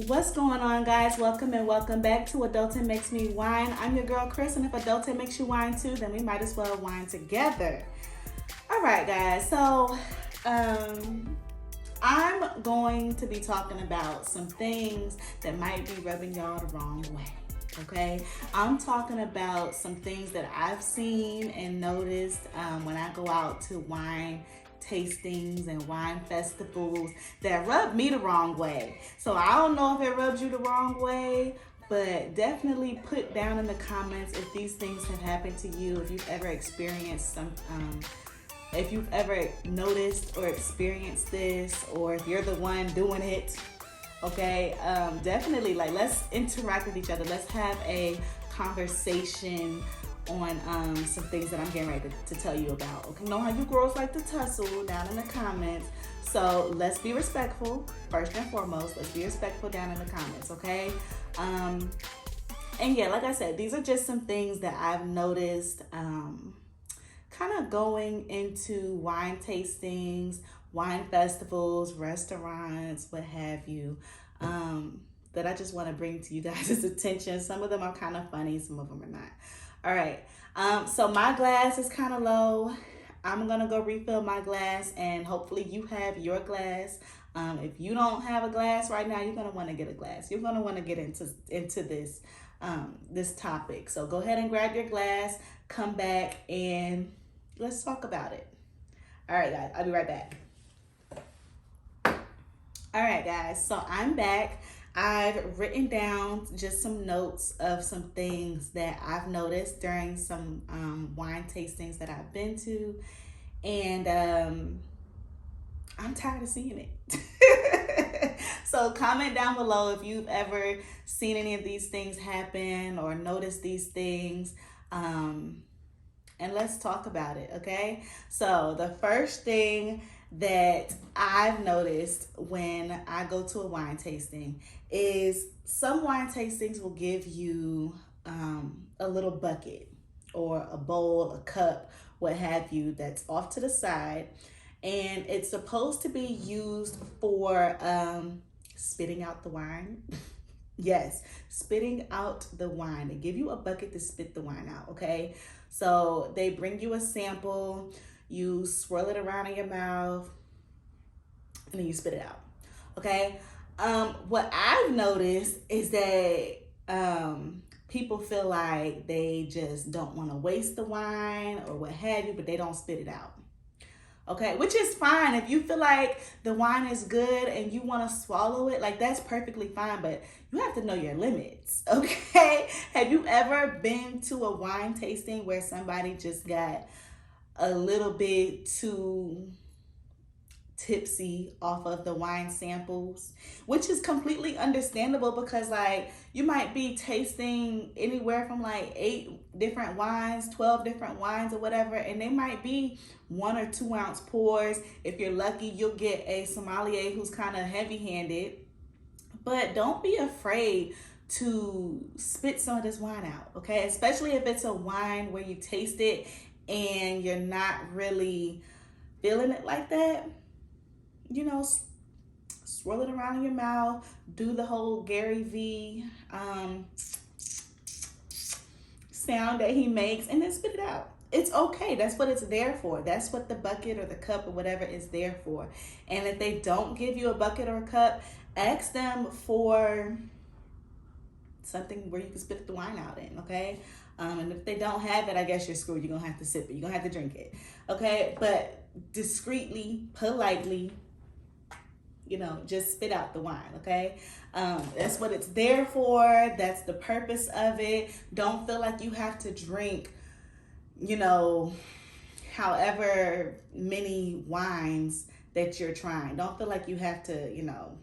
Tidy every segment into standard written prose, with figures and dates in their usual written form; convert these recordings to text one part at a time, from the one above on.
What's going on, guys? Welcome and welcome back to Adulting Makes Me Wine. I'm your girl, Chris, and if Adulting makes you wine too, then we might as well wine together. All right, guys. So, I'm going to be talking about some things that might be rubbing y'all the wrong way. Okay, I'm talking about some things that I've seen and noticed when I go out to wine tastings and wine festivals that rub me the wrong way. So I don't know if it rubs you the wrong way, but definitely put down in the comments if these things have happened to you, if you've ever experienced some, if you've ever noticed or experienced this, or if you're the one doing it. Okay, definitely, like, let's interact with each other. Let's have a conversation on some things that I'm getting ready to tell you about. Okay, know how you girls like to tussle down in the comments. So let's be respectful, first and foremost. Let's be respectful down in the comments, okay? And yeah, like I said, these are just some things that I've noticed kind of going into wine tastings, wine festivals, restaurants, what have you, that I just want to bring to you guys' attention. Some of them are kind of funny, some of them are not. All right, so my glass is kind of low. I'm gonna go refill my glass, and hopefully you have your glass. If you don't have a glass right now, you're gonna want to get a glass. You're gonna want to get into this this topic. So go ahead and grab your glass, come back, and let's talk about it. All right, guys, I'll be right back. All right, guys, so I'm back. I've written down just some notes of some things that I've noticed during some wine tastings that I've been to, and I'm tired of seeing it. So comment down below if you've ever seen any of these things happen or noticed these things, and let's talk about it, okay? So the first thing that I've noticed when I go to a wine tasting is some wine tastings will give you a little bucket or a bowl, a cup, what have you, that's off to the side, and it's supposed to be used for spitting out the wine. Yes, spitting out the wine. They give you a bucket to spit the wine out, okay? So they bring you a sample, you swirl it around in your mouth, and then you spit it out, okay? What I've noticed is that people feel like they just don't want to waste the wine or what have you, but they don't spit it out. Okay, which is fine. If you feel like the wine is good and you want to swallow it, like, that's perfectly fine, but you have to know your limits, okay? Have you ever been to a wine tasting where somebody just got a little bit too tipsy off of the wine samples, which is completely understandable because, like, you might be tasting anywhere from like 8 different wines, 12 different wines or whatever, and they might be 1 or 2 ounce pours. If you're lucky, you'll get a sommelier who's kind of heavy-handed, but don't be afraid to spit some of this wine out, okay? Especially if it's a wine where you taste it and you're not really feeling it like that. You know, swirl it around in your mouth, do the whole Gary V sound that he makes, and then spit it out. It's okay. That's what it's there for. That's what the bucket or the cup or whatever is there for. And if they don't give you a bucket or a cup, ask them for something where you can spit the wine out in, okay? And if they don't have it, I guess you're screwed. You're going to have to sip it. You're going to have to drink it, okay? But discreetly, politely, you know, just spit out the wine, okay? That's what it's there for. That's the purpose of it. Don't feel like you have to drink, you know, however many wines that you're trying. Don't feel like you have to, you know,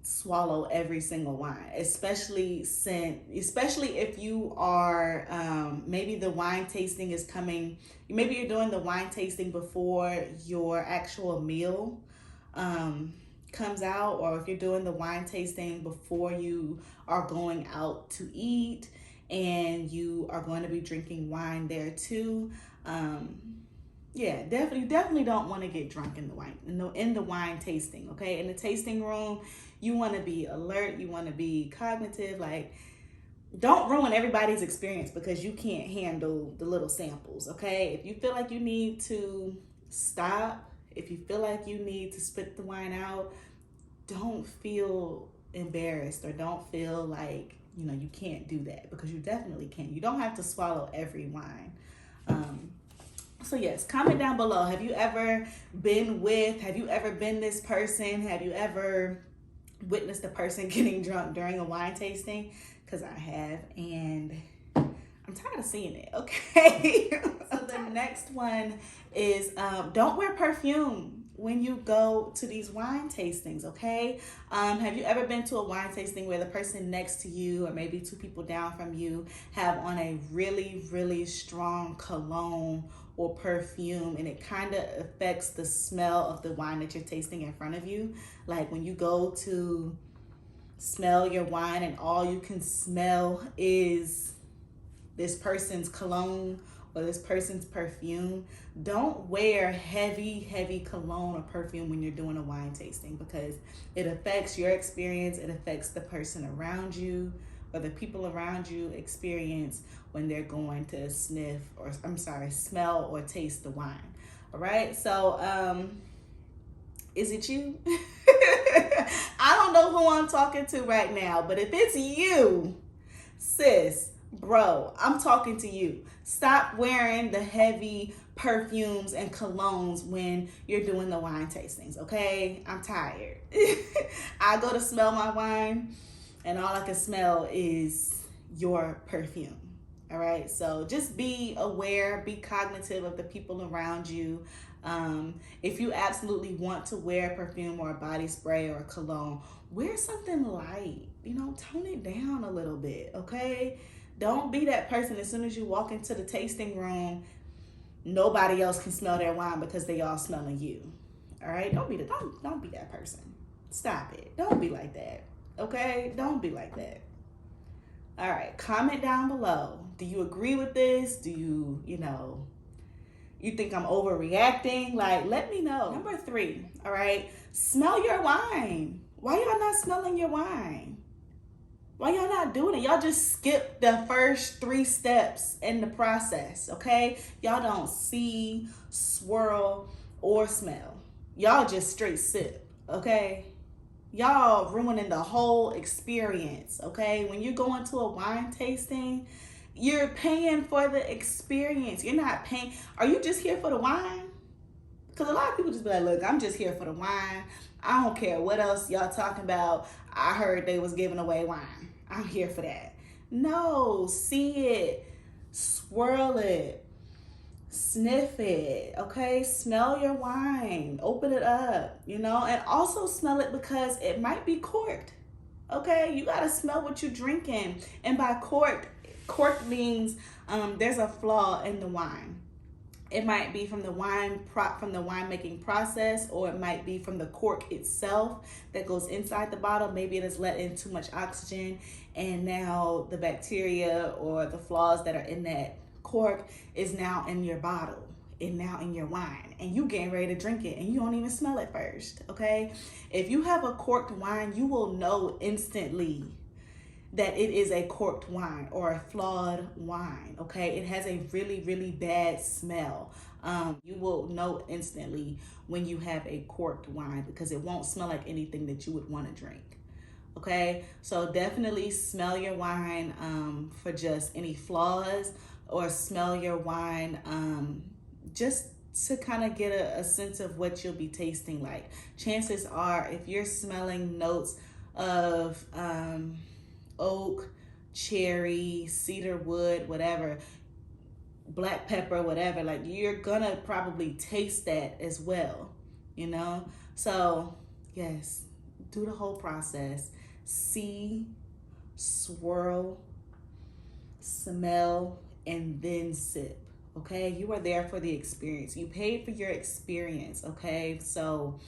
swallow every single wine, especially if you are maybe the wine tasting is coming, maybe you're doing the wine tasting before your actual meal comes out, or if you're doing the wine tasting before you are going out to eat and you are going to be drinking wine there too. Yeah, definitely don't want to get drunk in the wine, in the wine tasting. Okay, in the tasting room, you want to be alert, you want to be cognitive. Like, don't ruin everybody's experience because you can't handle the little samples. Okay, if you feel like you need to stop, if you feel like you need to spit the wine out, don't feel embarrassed or don't feel like you can't do that, because you definitely can. You don't have to swallow every wine. So yes, comment down below. Have you ever been this person? Have you ever witnessed a person getting drunk during a wine tasting? Because I have, and I'm tired of seeing it. Okay. So the next one is don't wear perfume when you go to these wine tastings. Okay. Have you ever been to a wine tasting where the person next to you, or maybe two people down from you, have on a really strong cologne or perfume, and it kind of affects the smell of the wine that you're tasting in front of you? Like when you go to smell your wine and all you can smell is this person's cologne or this person's perfume, don't wear heavy cologne or perfume when you're doing a wine tasting, because it affects your experience. It affects the person around you, or the people around you experience when they're going to smell or taste the wine. All right. So, is it you? I don't know who I'm talking to right now, but if it's you, sis, bro, I'm talking to you. Stop wearing the heavy perfumes and colognes when you're doing the wine tastings, okay? I'm tired. I go to smell my wine, and all I can smell is your perfume. All right, so just be aware, be cognitive of the people around you. If you absolutely want to wear perfume or a body spray or a cologne, wear something light. Tone it down a little bit, okay? Don't be that person as soon as you walk into the tasting room, nobody else can smell their wine because they all smelling you. All right, don't be that person. Stop it. Don't be like that, okay? Don't be like that. All right, comment down below. Do you agree with this? Do you think I'm overreacting? Like, let me know. Number 3, all right, smell your wine. Why y'all not smelling your wine? Why y'all not doing it? Y'all just skip the first 3 steps in the process, okay? Y'all don't see, swirl, or smell. Y'all just straight sip, okay? Y'all ruining the whole experience, okay? When you're going to a wine tasting, you're paying for the experience. You're not paying. Are you just here for the wine? Because a lot of people just be like, look, I'm just here for the wine. I don't care what else y'all talking about. I heard they was giving away wine. I'm here for that. No, see it, swirl it, sniff it, okay? Smell your wine, open it up, and also smell it, because it might be corked, okay? You gotta smell what you're drinking. And by corked means there's a flaw in the wine. It might be from the winemaking process, or it might be from the cork itself that goes inside the bottle. Maybe it has let in too much oxygen, and now the bacteria or the flaws that are in that cork is now in your bottle and now in your wine, and you getting ready to drink it, and you don't even smell it first, okay? If you have a corked wine, you will know instantly that it is a corked wine or a flawed wine, okay? It has a really bad smell. You will know instantly when you have a corked wine, because it won't smell like anything that you would want to drink, okay? So definitely smell your wine for just any flaws, or smell your wine just to kind of get a sense of what you'll be tasting like. Chances are, if you're smelling notes of oak, cherry, cedar wood, whatever, black pepper, whatever, like, you're gonna probably taste that as well, So yes, do the whole process. See, swirl, smell, and then sip, okay? You are there for the experience. You paid for your experience, okay? So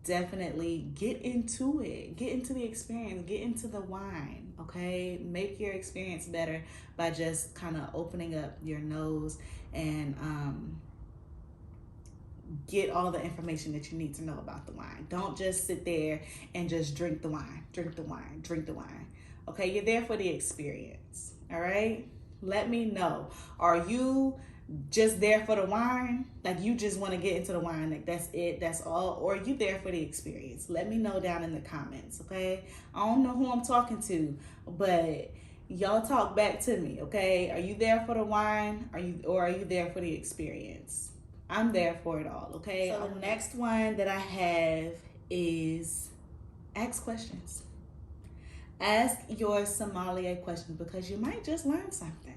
definitely get into it. Get into the experience. Get into the wine, okay? Make your experience better by just kind of opening up your nose and get all the information that you need to know about the wine. Don't just sit there and just drink the wine, drink the wine, drink the wine. Okay, you're there for the experience. All right, let me know. Are you just there for the wine? Like you just want to get into the wine, like that's it, that's all? Or are you there for the experience? Let me know down in the comments, okay? I don't know who I'm talking to, but y'all talk back to me, okay? Are you there for the wine? Are you there for the experience? I'm there for it all, okay? So the next one that I have is ask questions. Ask your sommelier questions because you might just learn something.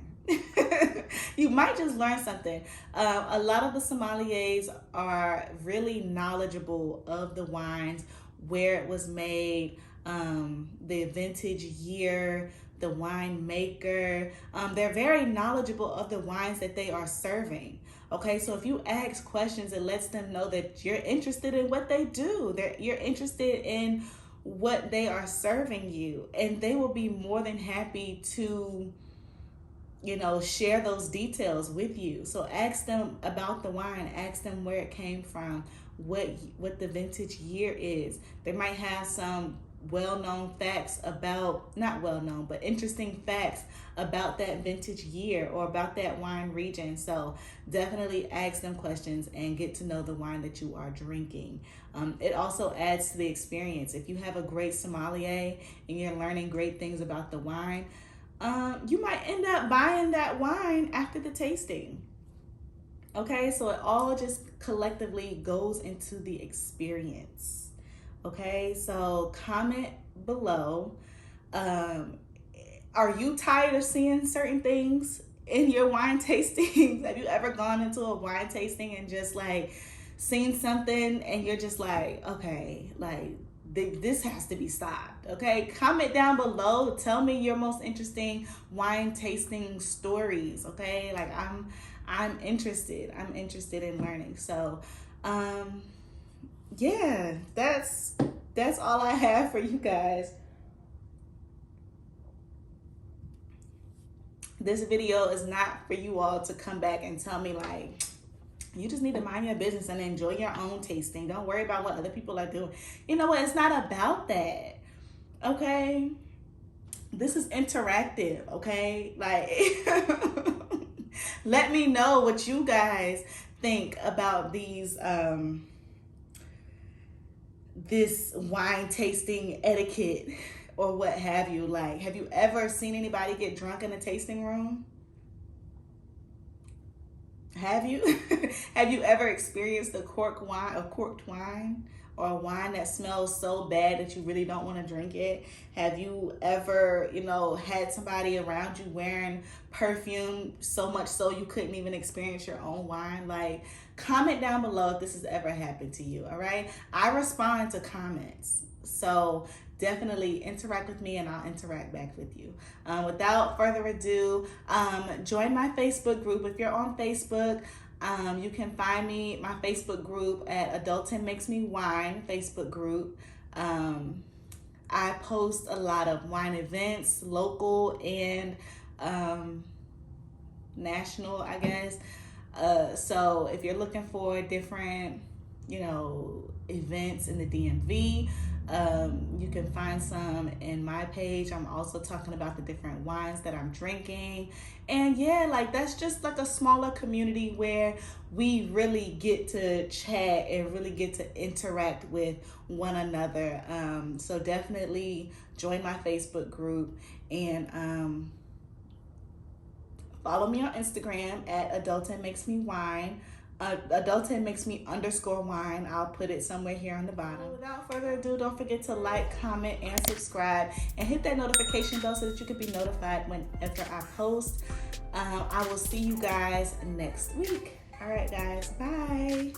You might just learn something. A lot of the sommeliers are really knowledgeable of the wines, where it was made, the vintage year, the wine maker. They're very knowledgeable of the wines that they are serving. Okay, so if you ask questions, it lets them know that you're interested in what they do. You're interested in what they are serving you, and they will be more than happy to, you know, share those details with you. So ask them about the wine, ask them where it came from, what the vintage year is. They might have some well-known facts about, not well-known, but interesting facts about that vintage year or about that wine region. So definitely ask them questions and get to know the wine that you are drinking. It also adds to the experience. If you have a great sommelier and you're learning great things about the wine, you might end up buying that wine after the tasting. Okay, so it all just collectively goes into the experience. Okay, so comment below. Are you tired of seeing certain things in your wine tastings? Have you ever gone into a wine tasting and just like seen something and you're just like, okay, like this has to be stopped? Okay, comment down below. Tell me your most interesting wine tasting stories. Okay, like I'm interested. I'm interested in learning. So, yeah, that's all I have for you guys. This video is not for you all to come back and tell me like, you just need to mind your business and enjoy your own tasting. Don't worry about what other people are doing. You know what? It's not about that. Okay? This is interactive, okay? Like, let me know what you guys think about these this wine tasting etiquette or what have you. Like, have you ever seen anybody get drunk in a tasting room? Have you? Have you ever experienced a corked wine, or a wine that smells so bad that you really don't want to drink it? Have you ever, you know, had somebody around you wearing perfume so much so you couldn't even experience your own wine? Like, comment down below if this has ever happened to you, all right? I respond to comments, so definitely interact with me and I'll interact back with you. Without further ado, join my Facebook group. If you're on Facebook, you can find me, my Facebook group at Adulting Makes Me Wine Facebook group. I post a lot of wine events, local and national, I guess. So if you're looking for different, you know, events in the DMV, you can find some in my page. I'm also talking about the different wines that I'm drinking. And yeah, like that's just like a smaller community where we really get to chat and really get to interact with one another. So definitely join my Facebook group and follow me on Instagram at Adulting Makes Me Wine. Adulting Makes Me _wine. I'll put it somewhere here on the bottom. Without further ado, don't forget to like, comment, and subscribe, and hit that notification bell so that you can be notified whenever I post. I will see you guys next week. All right, guys. Bye.